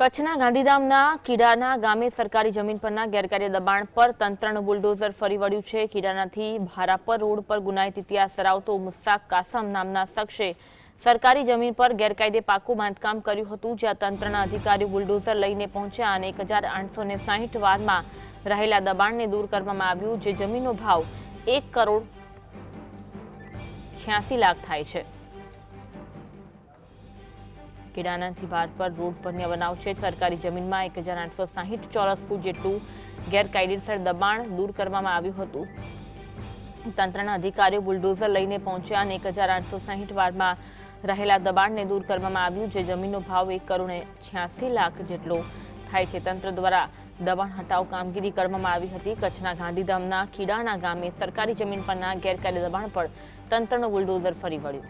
કચ્છના ગાંધીધામના કીડાના ગામે સરકારી જમીન પરના ગેરકાયદે દબાણ પર તંત્રનું બુલડોઝર ફરી વળ્યું છે। કીડાનાથી ભારાપર રોડ પર ગુનાહિત ઇતિહાસ ધરાવતો મુસ્તાક કાસમ નામના શખ્સે સરકારી જમીન પર ગેરકાયદે પાકું બાંધકામ કર્યું હતું, જ્યાં તંત્રના અધિકારીઓ બુલડોઝર લઈને પહોંચ્યા અને 1860 વારમાં રહેલા દબાણને દૂર કરવામાં આવ્યું, જે જમીનનો ભાવ 1,86,00,000 થાય છે। કીડાનાથી ભારાપર રોડ પરની બનાવ છે। સરકારી જમીનમાં 1,860 ચોરસ ફૂટ જેટલું ગેરકાયદેસર દબાણ દૂર કરવામાં આવ્યું હતું। તંત્રના અધિકારીઓ બુલડોઝર લઈને પહોંચ્યા અને 1,860 વારમાં રહેલા દબાણને દૂર કરવામાં આવ્યું, જે જમીનનો ભાવ 1,86,00,000 જેટલો થાય છે। તંત્ર દ્વારા દબાણ હટાવ કામગીરી કરવામાં આવી હતી। કચ્છના ગાંધીધામના કીડાના ગામે સરકારી જમીન પરના ગેરકાયદે દબાણ પર તંત્રનું બુલડોઝર ફરી વળ્યું।